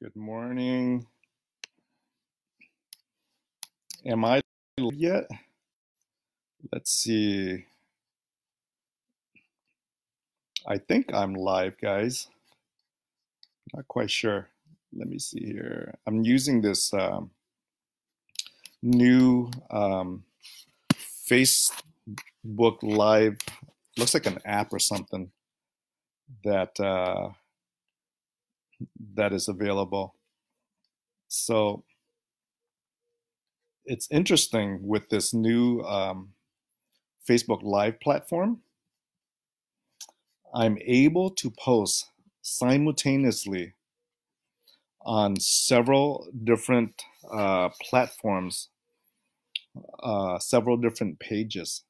Good morning. Am I live yet? Let's see. I think I'm live, guys. Not quite sure. Let me see here. I'm using this new Facebook Live. Looks like an app or something that that is available. So it's interesting with this new Facebook Live platform. I'm able to post simultaneously on several different platforms, several different pages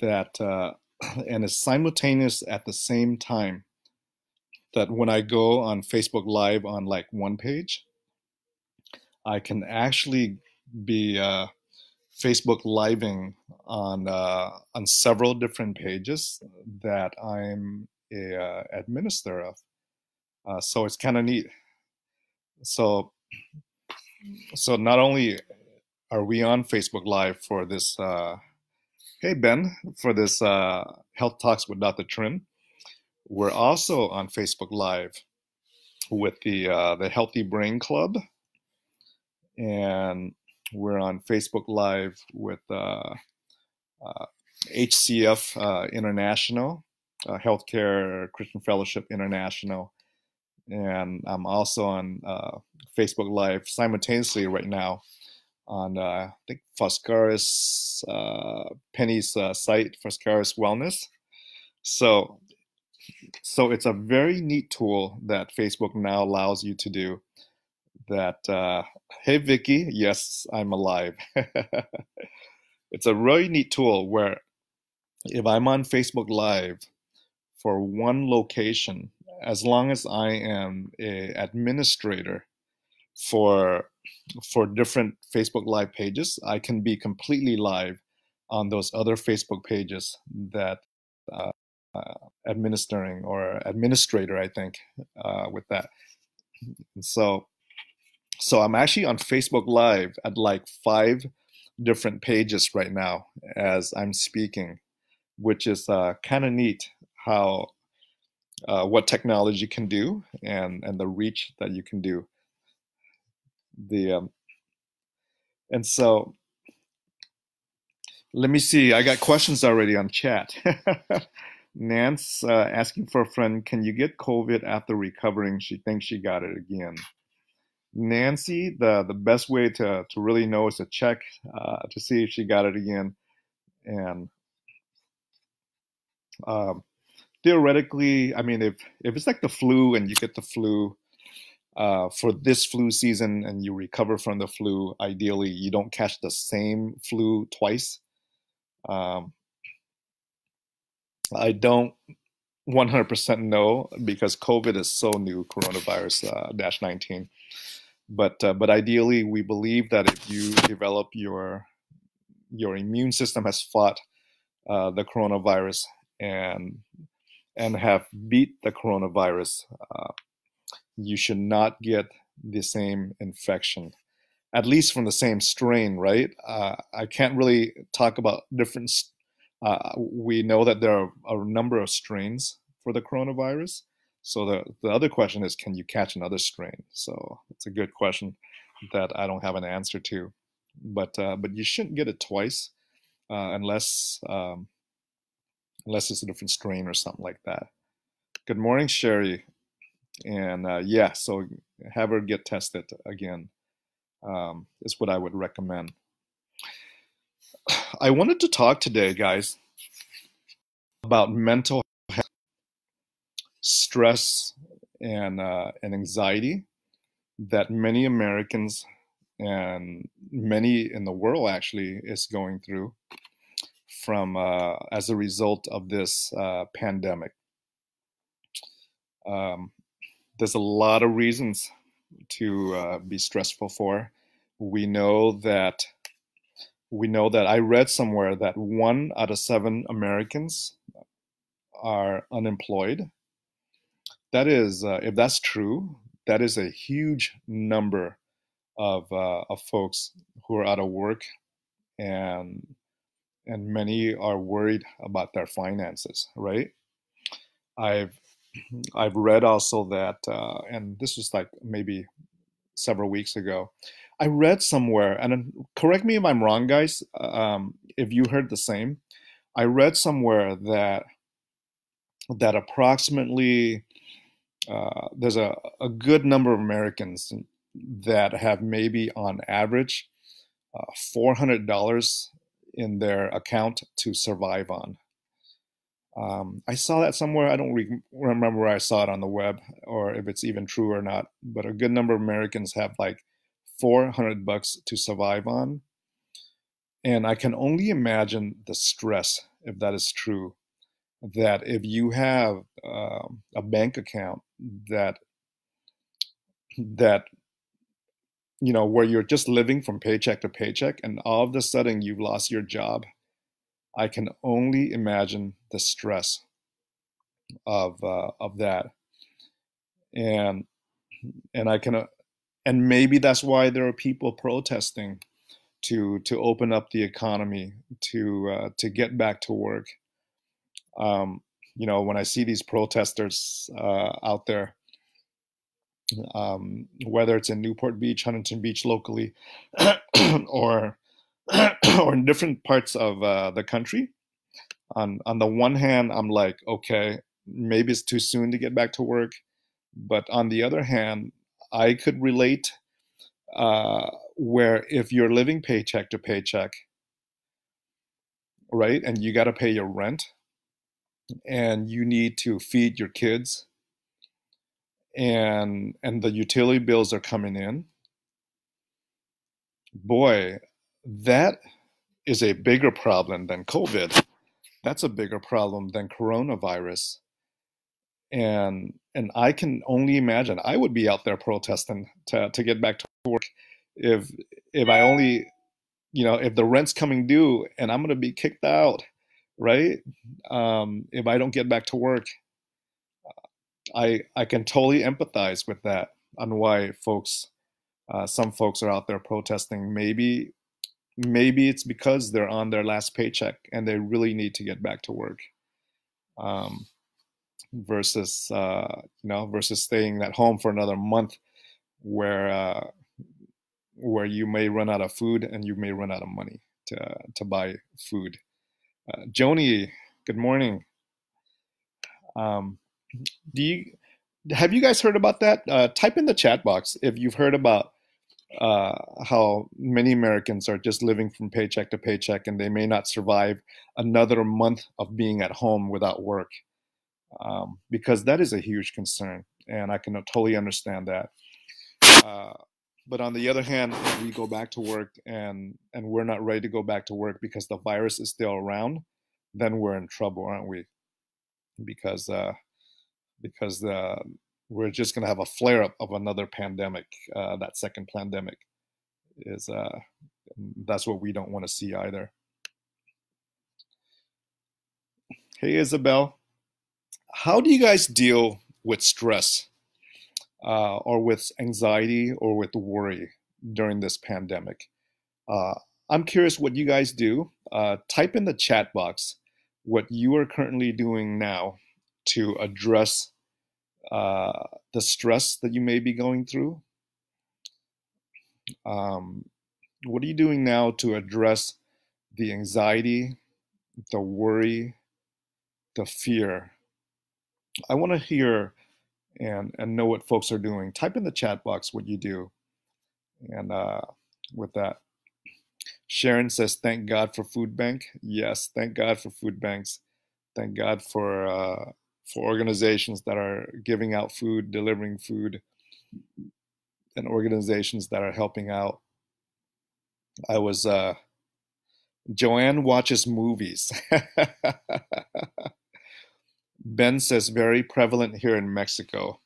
that, and it's simultaneous at the same time that when I go on Facebook Live on like one page, I can actually be Facebook Living on several different pages that I'm a administrator of. So it's kind of neat. So so not only are we on Facebook Live for this, hey Ben, for this Health Talks with Dr. Trinh, we're also on Facebook Live with the Healthy Brain Club, and we're on Facebook Live with HCF International, Healthcare Christian Fellowship International, and I'm also on Facebook Live simultaneously right now on I think Foscaris Penny's site, Foscaris Wellness. So it's a very neat tool that Facebook now allows you to do. That hey Vicky, yes, I'm alive. It's a really neat tool where if I'm on Facebook Live for one location, as long as I am a administrator for different Facebook Live pages, I can be completely live on those other Facebook pages that uh, administering or administrator, I think, with that. And so I'm actually on Facebook Live at like 5 different pages right now as I'm speaking, which is kind of neat how what technology can do and the reach that you can do. The and so let me see. I got questions already on chat. Nance asking for a friend, can you get COVID after recovering? She thinks she got it again. Nancy, the best way to really know is to check to see if she got it again. And um, theoretically, I mean, if it's like the flu and you get the flu for this flu season and you recover from the flu, ideally you don't catch the same flu twice. I don't 100% know because COVID is so new, coronavirus dash 19. But ideally, we believe that if you develop your immune system has fought the coronavirus and have beat the coronavirus, you should not get the same infection, at least from the same strain, right? I can't really talk about different. We know that there are a number of strains for the coronavirus. So the other question is, can you catch another strain? So it's a good question that I don't have an answer to. But you shouldn't get it twice unless it's a different strain or something like that. Good morning, Sherry. And yeah, so have her get tested again is what I would recommend. I wanted to talk today, guys, about mental health, stress, and anxiety that many Americans and many in the world actually is going through from as a result of this pandemic. There's a lot of reasons to be stressful for. We know that I read somewhere that 1 out of 7 Americans are unemployed. That is, if that's true, that is a huge number of folks who are out of work, and many are worried about their finances, right? I've I've read also that, and this was like maybe several weeks ago. I read somewhere, and correct me if I'm wrong, guys, if you heard the same. I read somewhere that approximately there's a good number of Americans that have maybe on average $400 in their account to survive on. I saw that somewhere. I don't remember where I saw it on the web or if it's even true or not. But a good number of Americans have like $400 to survive on. And I can only imagine the stress, if that is true, that if you have a bank account that that where you're just living from paycheck to paycheck, and all of a sudden you've lost your job, I can only imagine the stress of that, and I can and maybe that's why there are people protesting to open up the economy, to get back to work. When I see these protesters out there, whether it's in Newport Beach, Huntington Beach locally, or or in different parts of the country. On the one hand, I'm like, okay, maybe it's too soon to get back to work, but on the other hand, I could relate, where if you're living paycheck to paycheck, right, and you got to pay your rent, and you need to feed your kids, and the utility bills are coming in, boy, that is a bigger problem than COVID. That's a bigger problem than coronavirus. And I can only imagine I would be out there protesting to get back to work if I only, if the rent's coming due and I'm going to be kicked out, right? If I don't get back to work, I can totally empathize with that on why some folks are out there protesting. Maybe it's because they're on their last paycheck and they really need to get back to work, um, versus versus staying at home for another month, where you may run out of food and you may run out of money to buy food. Joni, good morning. Um, do you Have you guys heard about that? Type in the chat box if you've heard about how many Americans are just living from paycheck to paycheck and they may not survive another month of being at home without work, because that is a huge concern, and I can totally understand that. Uh, but on the other hand, if we go back to work and we're not ready to go back to work because the virus is still around, then we're in trouble, aren't we? Because we're just going to have a flare up of another pandemic. That second pandemic is that's what we don't want to see either. Hey, Isabel, how do you guys deal with stress, or with anxiety or with worry during this pandemic? Uh, I'm curious what you guys do. Type in the chat box what you are currently doing now to address the stress that you may be going through. Um, what are you doing now to address the anxiety, the worry, the fear? I want to hear and know what folks are doing. Type in the chat box what you do. And with that, Sharon says, "Thank God for food bank." Yes, thank God for food banks. Thank God for organizations that are giving out food, delivering food, and organizations that are helping out. I was Joanne watches movies. Ben says very prevalent here in Mexico.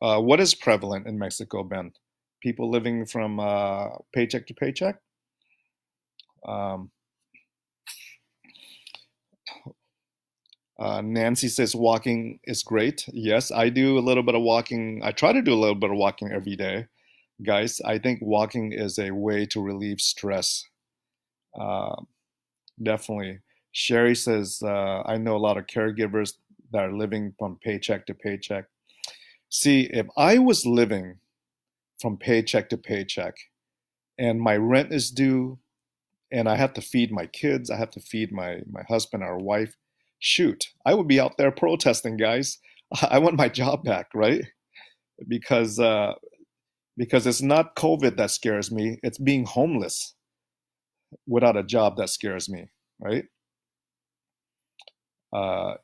What is prevalent in Mexico, Ben? People living from paycheck to paycheck? Um, Nancy says walking is great. Yes, I do a little bit of walking. I try to do a little bit of walking every day, guys. I think walking is a way to relieve stress. Uh, Definitely. Sherry says, I know a lot of caregivers that are living from paycheck to paycheck. See, if I was living from paycheck to paycheck and my rent is due and I have to feed my kids, I have to feed my husband or wife, shoot, I would be out there protesting, guys. I want my job back, right? Because because it's not COVID that scares me, it's being homeless without a job that scares me, right?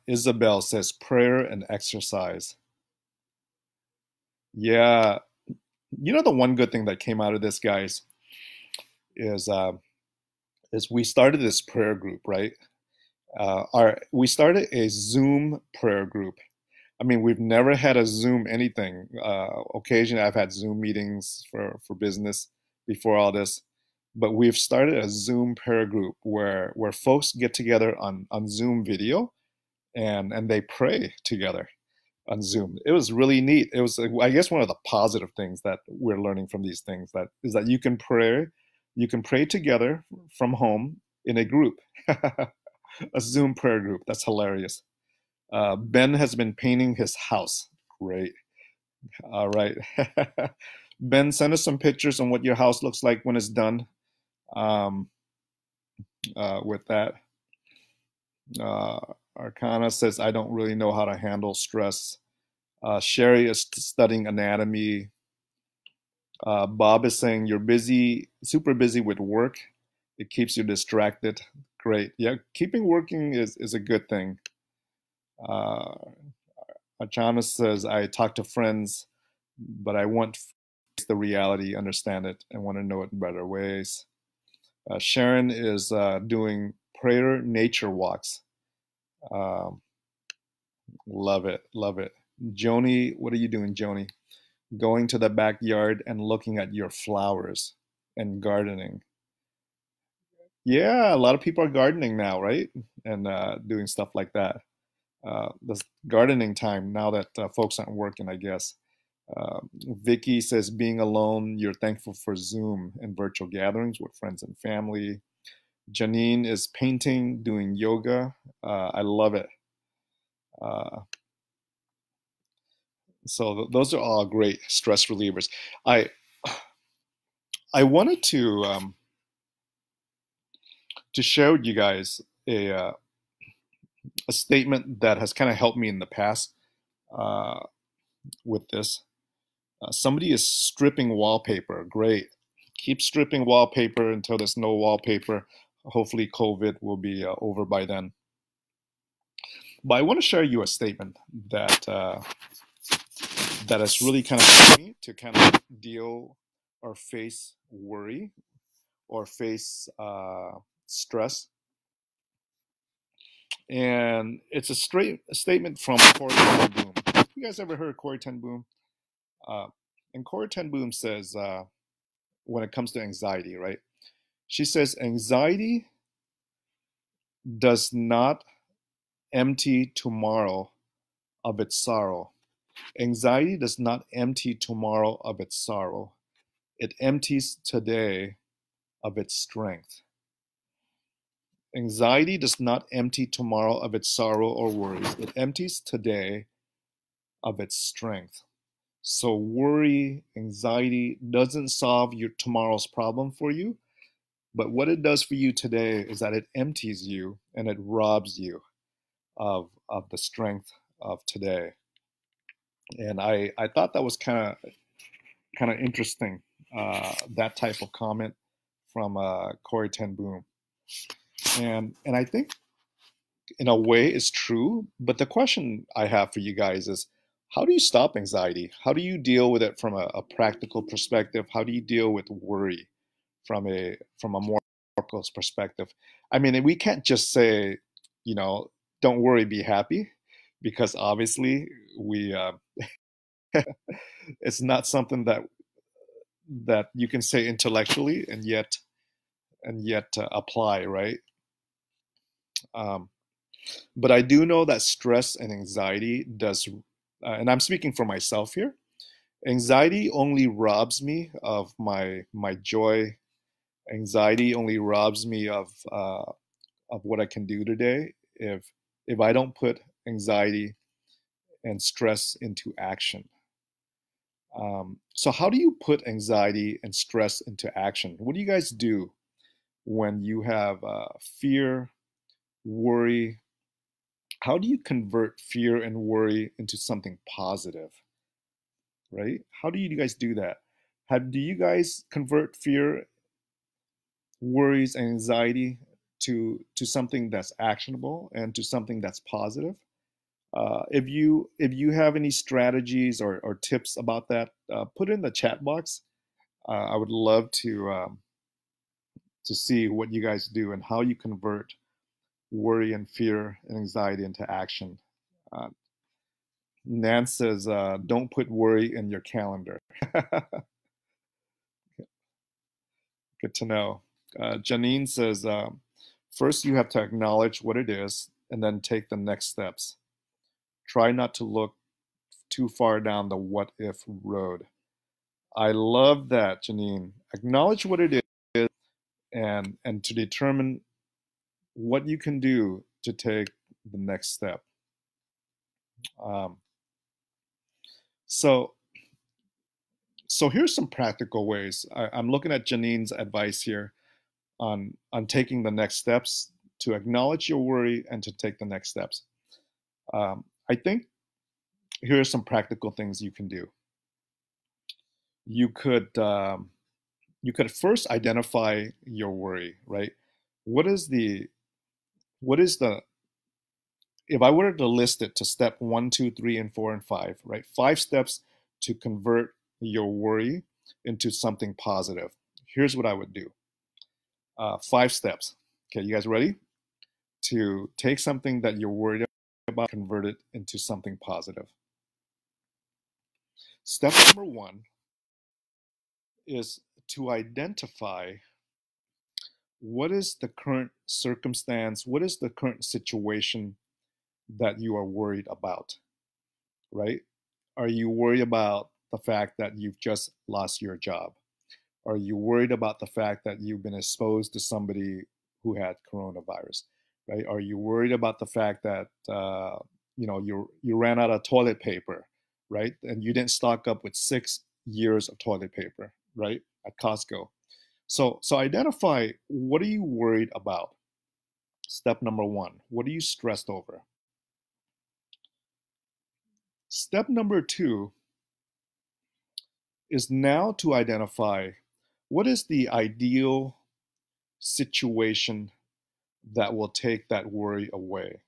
Isabel says prayer and exercise. Yeah, you know the one good thing that came out of this, guys, is uh, is we started this prayer group, right? Our We started a Zoom prayer group. I mean, we've never had a Zoom anything. Occasionally, I've had Zoom meetings for business before all this, but we've started a Zoom prayer group where folks get together on Zoom video and they pray together on Zoom. It was really neat. It was, I guess, one of the positive things that we're learning from these things that is that you can pray together from home in a group, a Zoom prayer group. That's hilarious. Ben has been painting his house. Great. All right. Ben, send us some pictures on what your house looks like when it's done. Um, with that, uh, Arcana says, I don't really know how to handle stress. Sherry is studying anatomy. Bob is saying, you're busy, super busy with work. It keeps you distracted. Great. Yeah, keeping working is a good thing. Uh, Achana says, I talk to friends, but I want to face the reality, understand it, and want to know it in better ways. Sharon is doing prayer nature walks. Um, Love it, love it. Joni, what are you doing, Joni? Going to the backyard and looking at your flowers and gardening. Yeah, a lot of people are gardening now, right? And doing stuff like that. This gardening time now that folks aren't working, I guess. Vicky says, being alone, you're thankful for Zoom and virtual gatherings with friends and family. Janine is painting, doing yoga. I love it. Uh, those are all great stress relievers. I I wanted to share with you guys a statement that has kind of helped me in the past uh, with this. Somebody is stripping wallpaper. Great. Keep stripping wallpaper until there's no wallpaper. Hopefully, COVID will be over by then. But I want to share you a statement that has really kind of helped me to kind of deal or face worry or face stress. And it's a straight statement from Corey Ten Boom. You guys ever heard of Corey Ten Boom? Uh, and Corey Ten Boom says, when it comes to anxiety, right? She says, anxiety does not empty tomorrow of its sorrow. Anxiety does not empty tomorrow of its sorrow. It empties today of its strength. Anxiety does not empty tomorrow of its sorrow or worries. It empties today of its strength. So worry, anxiety doesn't solve your tomorrow's problem for you, but what it does for you today is that it empties you and it robs you of the strength of today. And I thought that was kind of interesting, that type of comment from Corey Ten Boom. And I think in a way it's true, but the question I have for you guys is, how do you stop anxiety? How do you deal with it from a practical perspective? How do you deal with worry from a more practical perspective? I mean, we can't just say, you know, don't worry, be happy, because obviously we it's not something that you can say intellectually and yet apply, right? Um, But I do know that stress and anxiety does, and I'm speaking for myself here. Anxiety only robs me of my joy. Anxiety only robs me of what I can do today if I don't put anxiety and stress into action. So how do you put anxiety and stress into action? What do you guys do when you have fear, worry? How do you convert fear and worry into something positive, right? How do you guys do that? Do you guys convert fear, worries, and anxiety to something that's actionable and to something that's positive? If you have any strategies or tips about that, put it in the chat box. I would love to see what you guys do and how you convert worry and fear and anxiety into action. Uh, Nan says, "Don't put worry in your calendar." Good to know. Janine says, "First you have to acknowledge what it is, and then take the next steps. Try not to look too far down the what if road." I love that, Janine. Acknowledge what it is and to determine what you can do to take the next step. Um, so so here's some practical ways. I'm looking at Janine's advice here on taking the next steps to acknowledge your worry and to take the next steps. I think here are some practical things you can do. You could you could first identify your worry, right? What is the what is the if I were to list it to step one, two, three, and four, and five, right? 5 steps to convert your worry into something positive. Here's what I would do. 5 steps. Okay, you guys ready? To take something that you're worried about, convert it into something positive. Step number one is to identify what is the current circumstance, what is the current situation that you are worried about, right? Are you worried about the fact that you've just lost your job? Are you worried about the fact that you've been exposed to somebody who had coronavirus, right? Are you worried about the fact that you ran out of toilet paper, right? And you didn't stock up with 6 years of toilet paper, right, at Costco. So identify what are you worried about. Step number one, what are you stressed over? Step number two is now to identify what is the ideal situation that will take that worry away.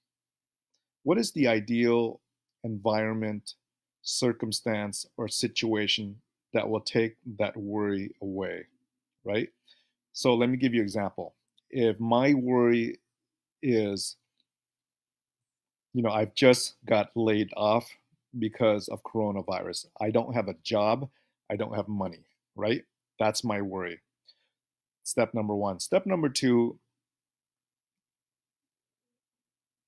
What is the ideal environment, circumstance, or situation that will take that worry away, right? So let me give you an example. If my worry is, I've just got laid off because of coronavirus. I don't have a job. I don't have money, right? That's my worry. Step number one. Step number two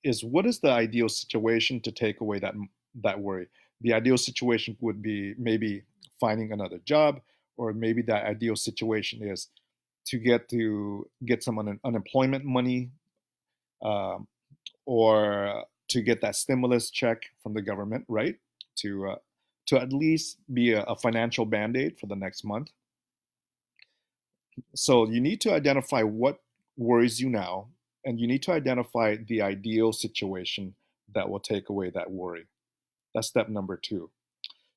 is what is the ideal situation to take away that worry? The ideal situation would be maybe finding another job, or maybe that ideal situation is to get some unemployment money, um, or to get that stimulus check from the government, right? To at least be a financial band-aid for the next month. So you need to identify what worries you now, and you need to identify the ideal situation that will take away that worry. That's step number two.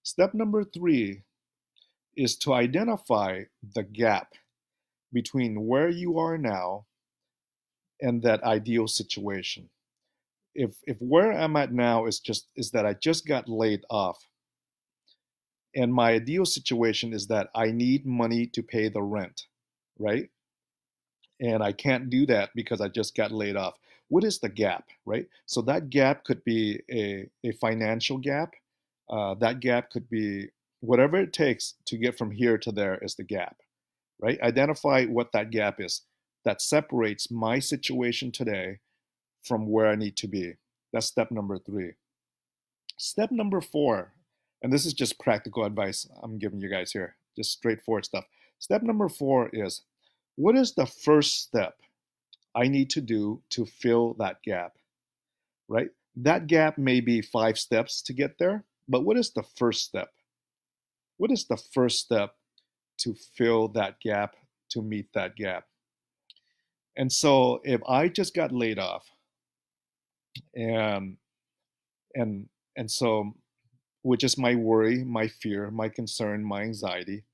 Step number three is to identify the gap between where you are now and that ideal situation. If where I'm at now is that I just got laid off, and my ideal situation is that I need money to pay the rent, right? And I can't do that because I just got laid off. What is the gap, right? So that gap could be a financial gap. That gap could be whatever it takes to get from here to there is the gap, right? Identify what that gap is that separates my situation today from where I need to be. That's step number 3. Step number 4, and this is just practical advice I'm giving you guys here, just straightforward stuff. Step number 4 is, what is the first step I need to do to fill that gap, right? That gap may be 5 steps to get there, but what is the first step? What is the first step to fill that gap, to meet that gap? And so if I just got laid off and and and so, which is my worry, my fear, my concern, my anxiety,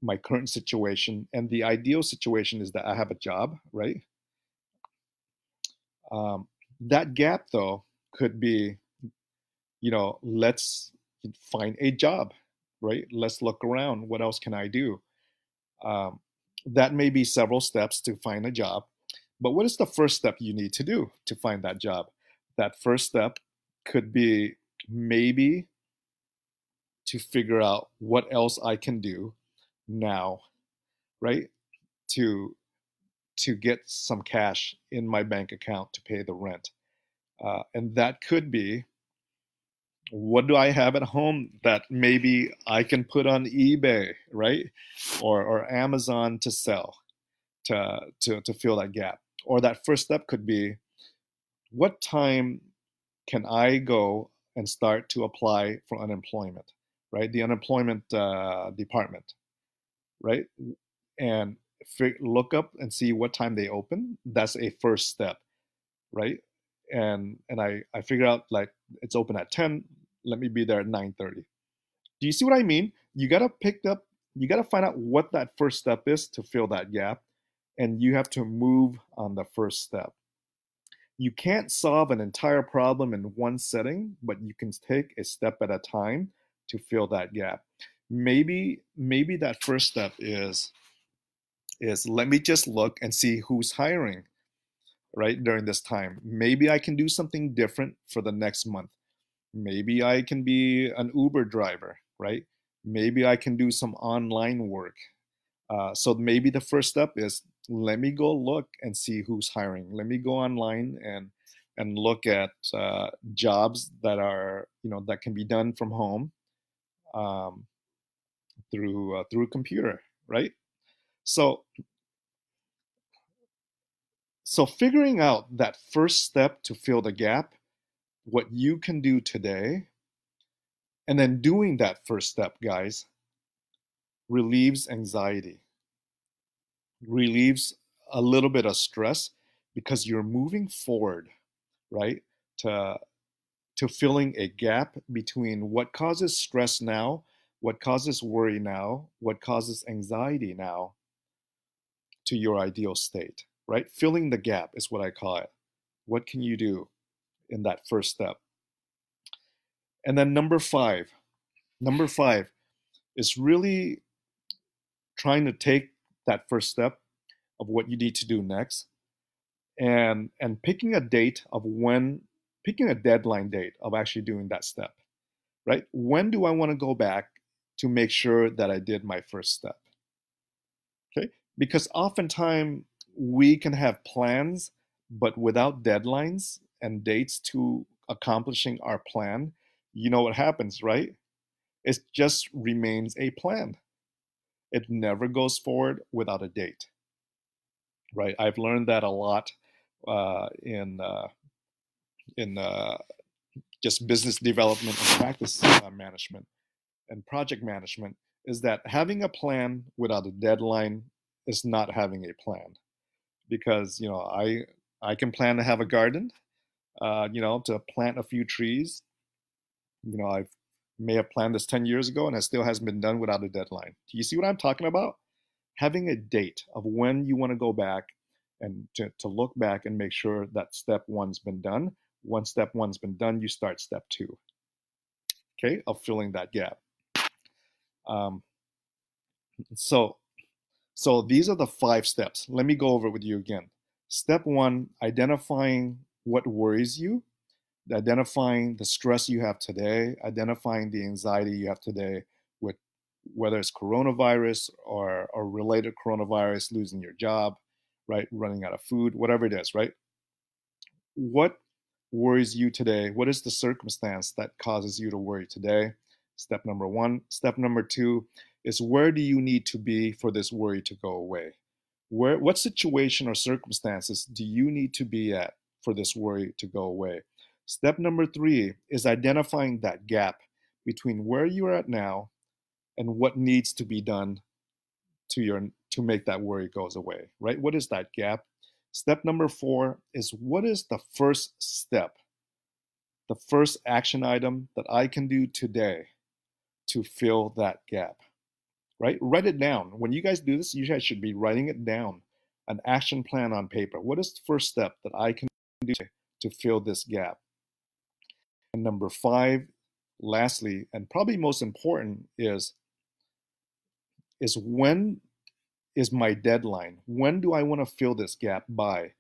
my current situation, and the ideal situation is that I have a job, right? Um, that gap though could be, let's find a job, right? Let's look around. What else can I do? Um, that may be several steps to find a job, but what is the first step you need to do to find that job? That first step could be maybe to figure out what else I can do now, right? To get some cash in my bank account to pay the rent. And that could be, what do I have at home that maybe I can put on eBay, right? Or Amazon to sell to fill that gap. Or that first step could be, what time can I go and start to apply for unemployment, right? The unemployment department, right? And look up and see what time they open. That's a first step, right? And I figure out, like, it's open at 10. Let me be there at 9:30. Do you see what I mean? You gotta find out what that first step is to fill that gap, and you have to move on the first step. You can't solve an entire problem in one setting, but you can take a step at a time to fill that gap. Maybe that first step is let me just look and see who's hiring, right, during this time. Maybe I can do something different for the next month. Maybe I can be an Uber driver, right? Maybe I can do some online work. So maybe the first step is, let me go look and see who's hiring. Let me go online and look at jobs that are, that can be done from home, um, through a computer, right? So so figuring out that first step to fill the gap, what you can do today, and then doing that first step, guys, relieves anxiety, relieves a little bit of stress, because you're moving forward, right? To filling a gap between what causes stress now, what causes worry now, what causes anxiety now, to your ideal state, right? Filling the gap is what I call it. What can you do in that first step? And then number 5 is really trying to take that first step of what you need to do next, and picking a date of when, picking a deadline date of actually doing that step, right? When do I want to go back to make sure that I did my first step? Okay, because oftentimes we can have plans, but without deadlines and dates to accomplishing our plan, you know what happens, right? It just remains a plan. It never goes forward without a date, right? I've learned that a lot in just business development and practice management and project management, is that having a plan without a deadline is not having a plan. Because I can plan to have a garden, to plant a few trees. I may have planned this 10 years ago and it still hasn't been done without a deadline. Do you see what I'm talking about? Having a date of when you want to go back and to look back and make sure that step one's been done. Once step one's been done, you start step two, okay, of filling that gap. Um, so, so these are the 5 steps. Let me go over it with you again. Step 1, identifying what worries you, identifying the stress you have today, identifying the anxiety you have today, with whether it's coronavirus or related coronavirus, losing your job, right, running out of food, whatever it is, right? what worries you today? What is the circumstance that causes you to worry today? Step number one. Step number two is, where do you need to be for this worry to go away? What situation or circumstances do you need to be at for this worry to go away? Step number three is identifying that gap between where you are at now and what needs to be done to make that worry goes away, right? What is that gap? Step number four is, what is the first step, the first action item that I can do today to fill that gap, right? Write it down. When you guys do this, you guys should be writing it down, an action plan on paper. What is the first step that I can do to fill this gap? And number five, lastly, and probably most important, is when is my deadline? When do I want to fill this gap by?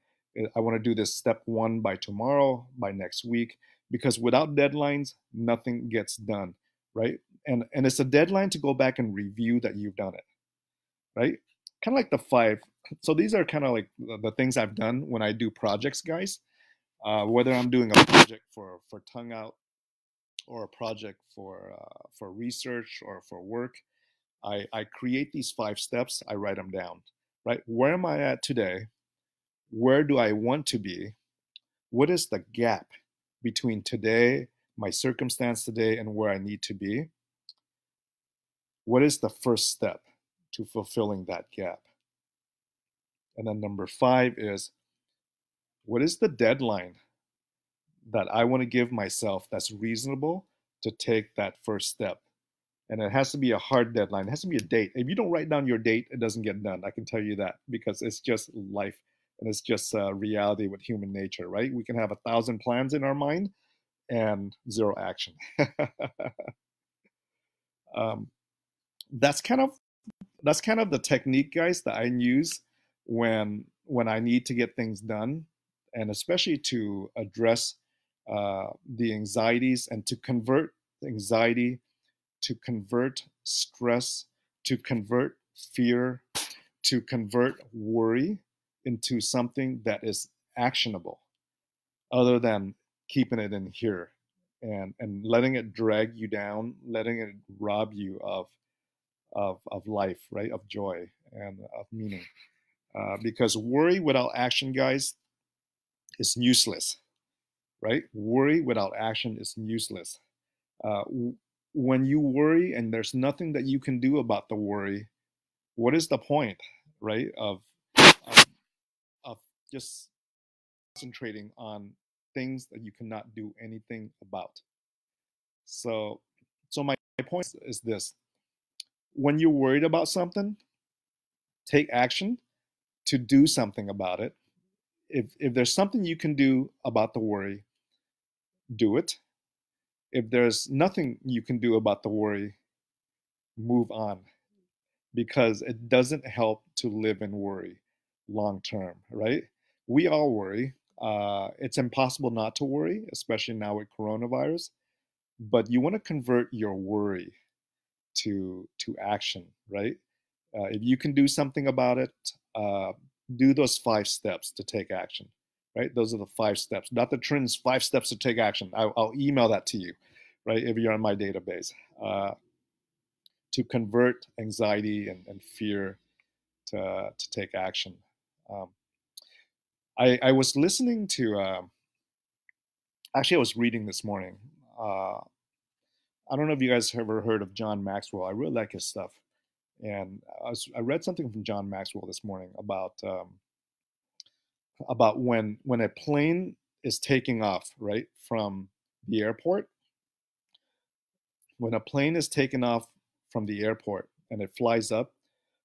I want to do this step one by tomorrow, by next week, because without deadlines, nothing gets done, right? And it's a deadline to go back and review that you've done it, right? Kind of like the five. So these are kind of like the things I've done when I do projects, guys. Whether I'm doing a project for tongue out, or a project for research or for work, I create these five steps. I write them down, right? Where am I at today? Where do I want to be? What is the gap between today, my circumstance today, and where I need to be? What is the first step to fulfilling that gap? And then number five is, what is the deadline that I want to give myself that's reasonable to take that first step? And it has to be a hard deadline. It has to be a date. If you don't write down your date, it doesn't get done. I can tell you that, because it's just life, and it's just reality with human nature, right? We can have 1,000 plans in our mind and zero action. um, that's kind of the technique, guys, that I use when I need to get things done, and especially to address the anxieties, and to convert anxiety, to convert stress, to convert fear, to convert worry into something that is actionable, other than keeping it in here and letting it drag you down, letting it rob you of life, right? Of joy and of meaning. Because worry without action, guys, is useless, right? Worry without action is useless. Uh, when you worry and there's nothing that you can do about the worry, what is the point, right? Of, of just concentrating on things that you cannot do anything about. So, so my point is this: when you're worried about something, take action to do something about it. If there's something you can do about the worry, do it. If there's nothing you can do about the worry, move on, because it doesn't help to live in worry long term, right? We all worry. It's impossible not to worry, especially now with coronavirus. But you want to convert your worry to action, right? If you can do something about it, uh, do those five steps to take action, right? Those are the five steps. Dr. Trin's 5 steps to take action. I'll email that to you, right? If you're on my database, to convert anxiety and fear to take action. Um, I was listening to, actually, I was reading this morning. Uh, I don't know if you guys have ever heard of John Maxwell. I really like his stuff. And I read something from John Maxwell this morning about when a plane is taking off, right, from the airport. When a plane is taken off from the airport and it flies up,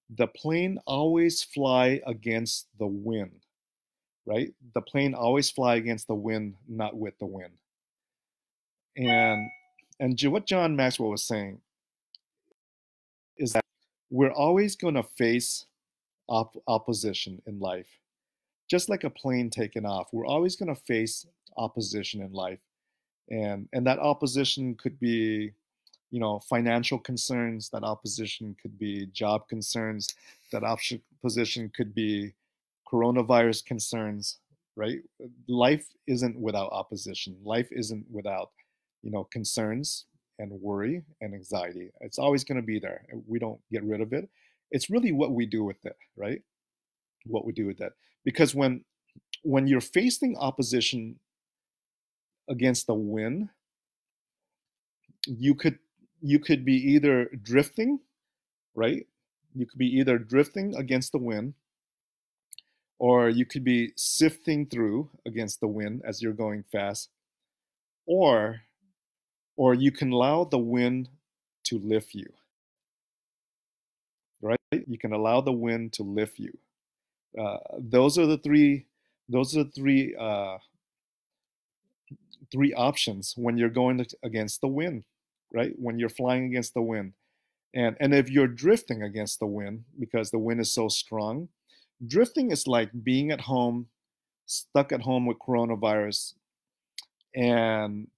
the plane always fly against the wind, right? The plane always fly against the wind, not with the wind. And what John Maxwell was saying is that we're always going to face opposition in life. Just like a plane taking off, we're always going to face opposition in life. And that opposition could be, financial concerns. That opposition could be job concerns. That opposition could be coronavirus concerns. right? Life isn't without opposition. Life isn't without, concerns and worry and anxiety. It's always going to be there. We don't get rid of it. It's really what we do with it, right? What we do with that. Because when you're facing opposition against the wind, you could you could be either drifting, right? You could be either drifting against the wind, or you could be sifting through against the wind as you're going fast, or you can allow the wind to lift you, right? You can allow the wind to lift you. Those are the three. Those are the three options when you're going against the wind, right? When you're flying against the wind, and if you're drifting against the wind because the wind is so strong, drifting is like being at home, stuck at home with coronavirus, and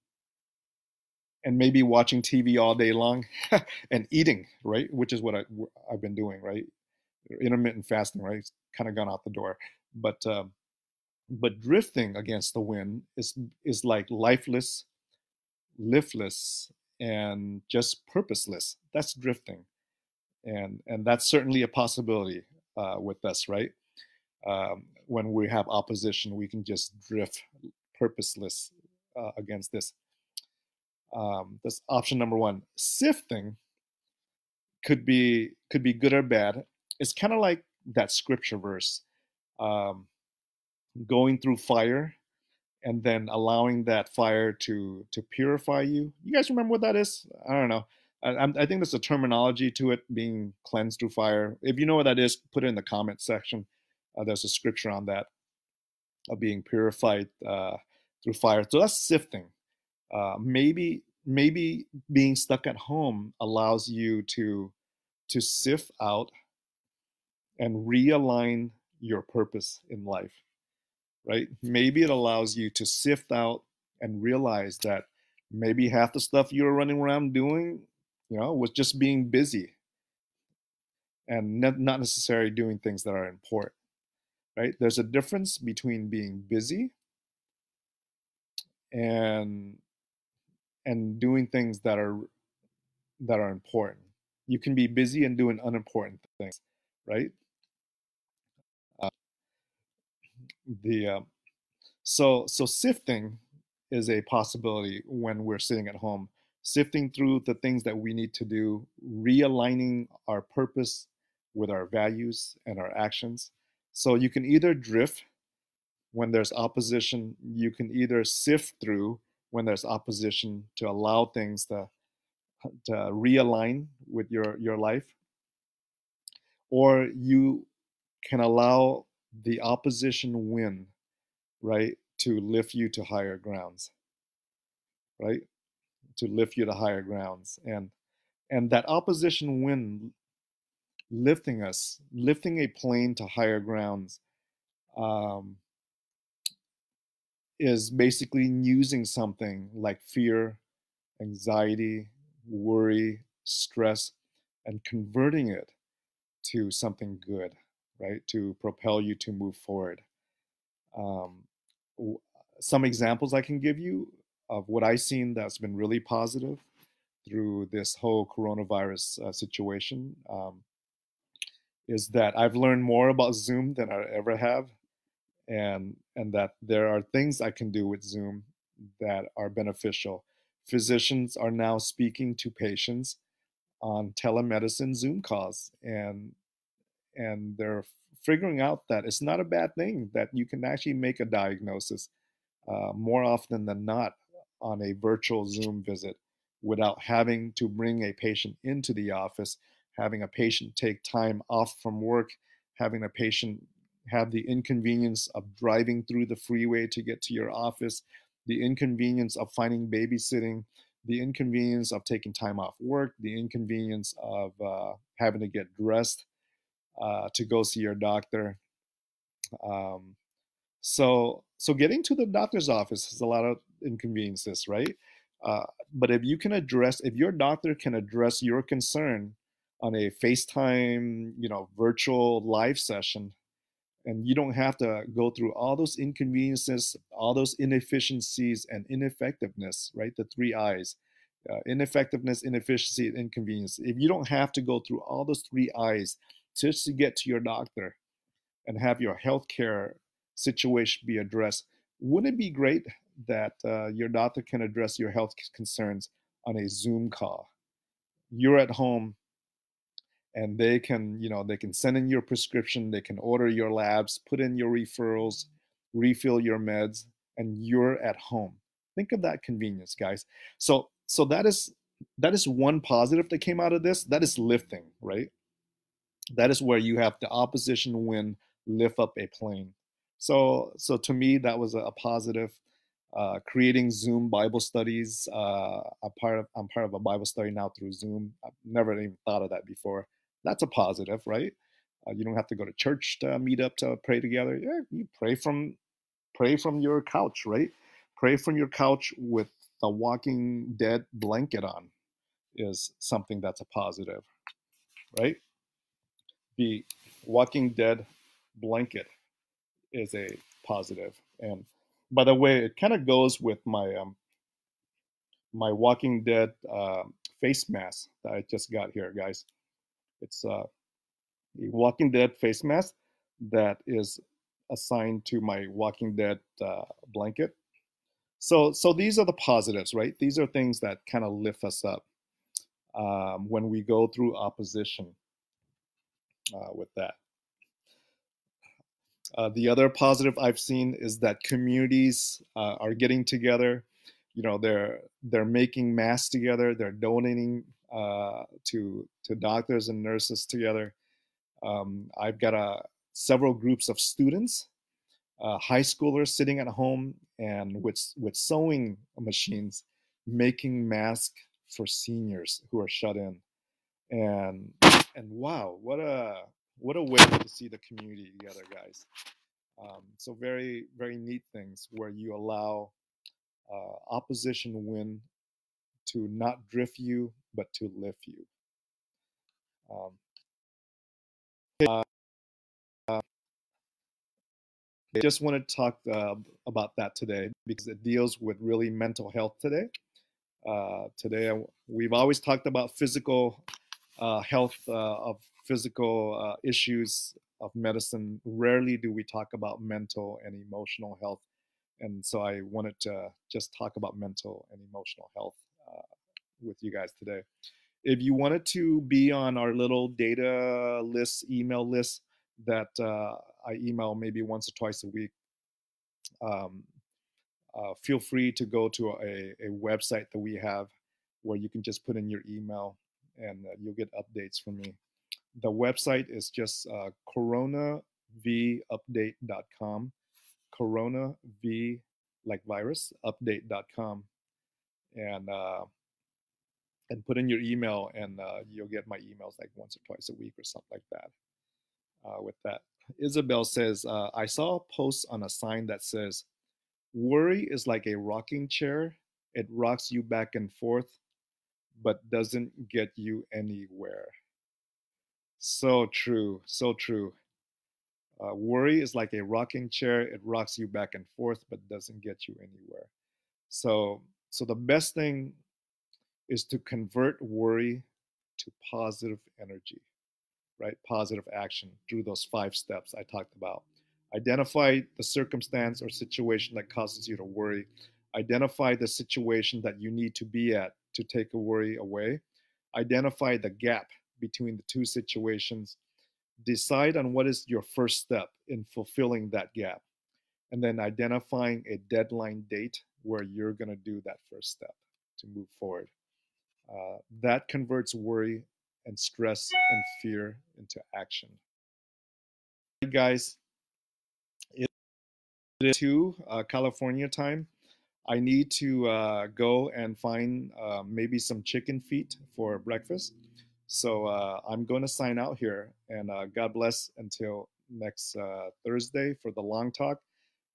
maybe watching TV all day long and eating, right? Which is what I've been doing, right? Intermittent fasting, right? It's kind of gone out the door. But drifting against the wind is like lifeless, liftless, and just purposeless. That's drifting, and that's certainly a possibility with us, right? When we have opposition, we can just drift, purposeless against this. That's option number one. Sifting could be good or bad. It's kind of like that scripture verse, um, going through fire and then allowing that fire to purify you. You guys remember what that is? I don't know. I think there's a terminology to it, being cleansed through fire. If you know what that is, put it in the comment section. There's a scripture on that, of being purified through fire. So that's sifting. Maybe being stuck at home allows you to sift out and realign your purpose in life, right? Maybe it allows you to sift out and realize that maybe half the stuff you were running around doing, was just being busy and not necessarily doing things that are important, right? There's a difference between being busy and doing things that are important. You can be busy and doing unimportant things, right? Uh, the so sifting is a possibility when we're sitting at home, sifting through the things that we need to do, realigning our purpose with our values and our actions. So you can either drift when there's opposition, you can either sift through when there's opposition to allow things to realign with your life, or you can allow the opposition win, right, to lift you to higher grounds, right, to lift you to higher grounds, and that opposition win, lifting a plane to higher grounds, um, is basically using something like fear, anxiety, worry, stress, and converting it to something good, right? To propel you to move forward. Um, some examples I can give you of what I've seen that's been really positive through this whole coronavirus situation, is that I've learned more about Zoom than I ever have, and that there are things I can do with Zoom that are beneficial. Physicians are now speaking to patients on telemedicine Zoom calls, and they're figuring out that it's not a bad thing, that you can actually make a diagnosis more often than not on a virtual Zoom visit without having to bring a patient into the office, having a patient take time off from work, having a patient have the inconvenience of driving through the freeway to get to your office, the inconvenience of finding babysitting, the inconvenience of taking time off work, the inconvenience of having to get dressed to go see your doctor. Um, so getting to the doctor's office is a lot of inconveniences, right? Uh, but if your doctor can address your concern on a FaceTime, virtual live session, And you don't have to go through all those inconveniences, all those inefficiencies and ineffectiveness, right? The three I's: ineffectiveness, inefficiency, and inconvenience. If you don't have to go through all those three I's just to get to your doctor and have your healthcare situation be addressed, wouldn't it be great that your doctor can address your health concerns on a Zoom call? You're at home, and they can, they can send in your prescription, they can order your labs, put in your referrals, refill your meds, and you're at home. Think of that convenience, guys. So that is one positive that came out of this. That is lifting, right? That is where you have the opposition wind lift up a plane. So to me, that was a positive. Creating Zoom Bible studies. I'm part of a Bible study now through Zoom. I've never even thought of that before. That's a positive, right? You don't have to go to church to meet up to pray together. Yeah, you pray from your couch, right? Pray from your couch with the Walking Dead blanket on is something that's a positive, right? The Walking Dead blanket is a positive. And by the way, it kind of goes with my Walking Dead face mask that I just got here, guys. It's a Walking Dead face mask that is assigned to my Walking Dead blanket. So these are the positives, right? These are things that kind of lift us up when we go through opposition with that. The other positive I've seen is that communities are getting together. They're making masks together. They're donating to doctors and nurses together. I've got several groups of students, high schoolers sitting at home and with sewing machines, making masks for seniors who are shut in. And and wow, what a way to see the community together, guys. So very, very neat things where you allow opposition win to not drift you, but to lift you. Um, uh, I just want to talk about that today because it deals with really mental health today. Today, we've always talked about physical health of physical issues of medicine. Rarely do we talk about mental and emotional health. And so I wanted to just talk about mental and emotional health with you guys today. If you wanted to be on our little data list, email list that I email maybe once or twice a week, um, feel free to go to a website that we have where you can just put in your email and you'll get updates from me. The website is just coronavupdate.com, corona v like virus update.com, and put in your email, and you'll get my emails like once or twice a week or something like that. With that, Isabel says, I saw a post on a sign that says, "Worry is like a rocking chair. It rocks you back and forth, but doesn't get you anywhere." So true, so true. Worry is like a rocking chair. It rocks you back and forth, but doesn't get you anywhere. So the best thing is to convert worry to positive energy, right? Positive action through those 5 steps I talked about. Identify the circumstance or situation that causes you to worry. Identify the situation that you need to be at to take a worry away. Identify the gap between the two situations. Decide on what is your first step in fulfilling that gap. And then identifying a deadline date where you're going to do that first step to move forward. That converts worry and stress and fear into action. Hey guys, it is 2 California time. I need to go and find maybe some chicken feet for breakfast. So I'm going to sign out here, and God bless until next Thursday for the long talk.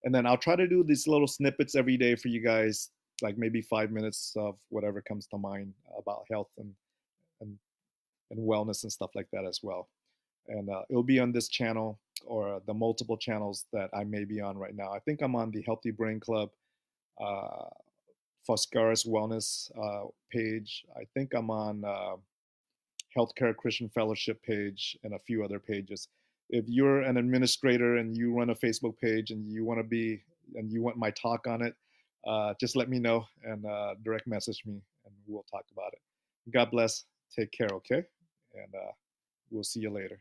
And then I'll try to do these little snippets every day for you guys, like maybe 5 minutes of whatever comes to mind about health and, and wellness and stuff like that as well. And it'll be on this channel. or the multiple channels that I may be on right now. I think I'm on the Healthy Brain Club, uh, Foscaris Wellness page. I think I'm on Healthcare Christian Fellowship page and a few other pages. If you're an administrator and you run a Facebook page and you want to be and you want my talk on it, just let me know and direct message me and we'll talk about it. God bless. Take care, okay? And we'll see you later.